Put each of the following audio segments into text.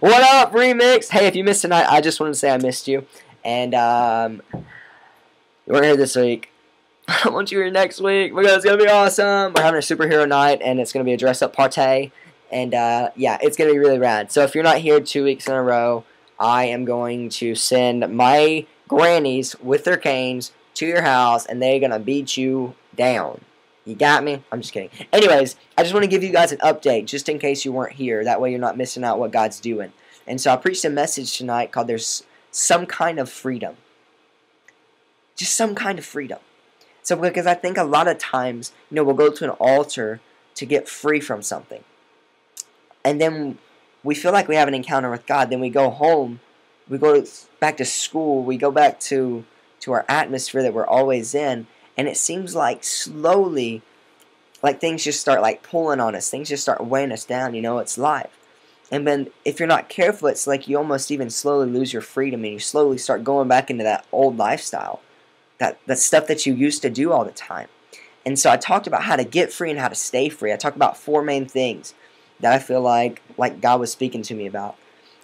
What up, Remix? Hey, if you missed tonight, I just wanted to say I missed you. And you weren't here this week. I want you here next week because it's going to be awesome. We're having a superhero night, and it's going to be a dress-up party. And yeah, it's going to be really rad. So if you're not here 2 weeks in a row, I am going to send my grannies with their canes to your house, and they're going to beat you down. You got me? I'm just kidding. Anyways, I just want to give you guys an update just in case you weren't here. That way you're not missing out what God's doing. And so I preached a message tonight called There's Some Kind of Freedom. Just some kind of freedom. So because I think a lot of times, we'll go to an altar to get free from something. And then we feel like we have an encounter with God. Then we go home. We go back to school. We go back to our atmosphere that we're always in. And it seems like slowly, like things just start like pulling on us. Things just start weighing us down. It's life. And then if you're not careful, it's like you almost even slowly lose your freedom. And you slowly start going back into that old lifestyle. That stuff that you used to do all the time. And so I talked about how to get free and how to stay free. I talked about 4 main things that I feel like God was speaking to me about.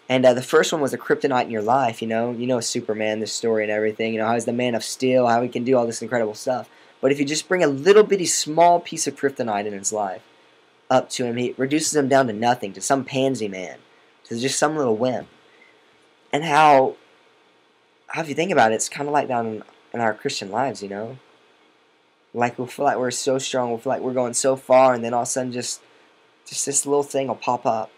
And the first one was a kryptonite in your life, You know Superman, this story and everything. How he's the man of steel, how he can do all this incredible stuff. But if you just bring a little bitty small piece of kryptonite in his life up to him, he reduces him down to nothing, to some pansy man, to just some little wimp. And how if you think about it, it's kind of like down in our Christian lives, Like we'll feel like we're so strong, we'll feel like we're going so far, and then all of a sudden just this little thing will pop up.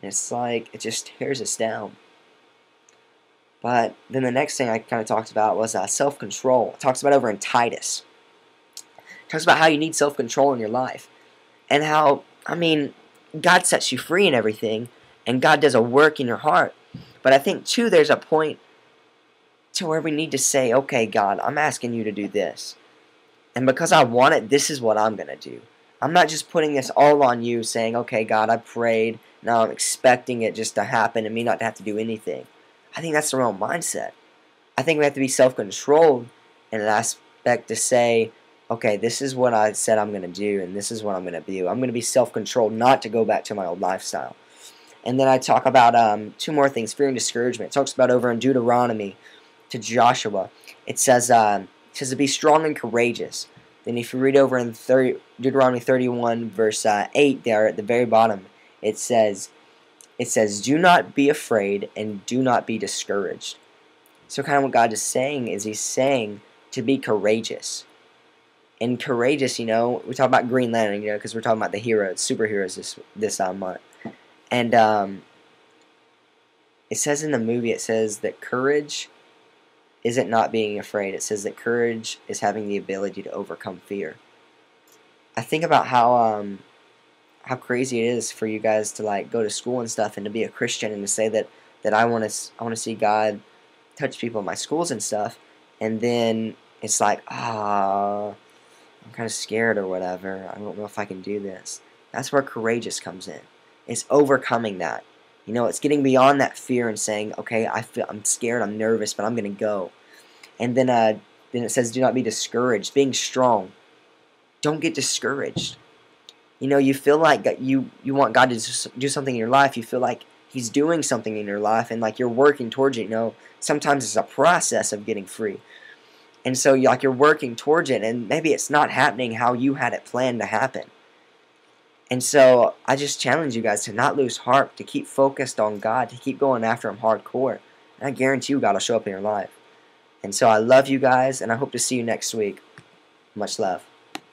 And it's like it just tears us down. But then the next thing I kind of talked about was self-control. It talks about over in Titus. It talks about how you need self-control in your life. And how, God sets you free and everything, and God does a work in your heart. But I think, too, there's a point to where we need to say, okay, God, I'm asking you to do this. And because I want it, this is what I'm going to do. I'm not just putting this all on you, saying, okay, God, I prayed, now I'm expecting it just to happen and me not to have to do anything. I think that's the wrong mindset. I think we have to be self-controlled in an aspect to say, okay, this is what I said I'm going to do, and this is what I'm going to do. I'm going to be self-controlled not to go back to my old lifestyle. And then I talk about 2 more things, fear and discouragement. It talks about over in Deuteronomy to Joshua. It says to be strong and courageous. Then if you read over in Deuteronomy 31, verse 8 there at the very bottom, it says, do not be afraid and do not be discouraged. So kind of what God is saying is he's saying to be courageous. And courageous, we talk about Green Lantern, because we're talking about the heroes, superheroes this month. And it says in the movie, it says that courage isn't not being afraid. It says that courage is having the ability to overcome fear. I think about how crazy it is for you guys to go to school and stuff and to be a Christian and to say that I want to see God touch people in my schools and stuff, and then it's like, I'm kind of scared or whatever. I don't know if I can do this. That's where courageous comes in. It's overcoming that. It's getting beyond that fear and saying, okay, I'm scared, I'm nervous, but I'm going to go. And then it says, do not be discouraged. Being strong. Don't get discouraged. You feel like you want God to do something in your life. You feel like he's doing something in your life and like you're working towards it. Sometimes it's a process of getting free. And so you're working towards it, and maybe it's not happening how you had it planned to happen. And so I just challenge you guys to not lose heart, to keep focused on God, to keep going after him hardcore. And I guarantee you God will show up in your life. And so I love you guys, and I hope to see you next week. Much love.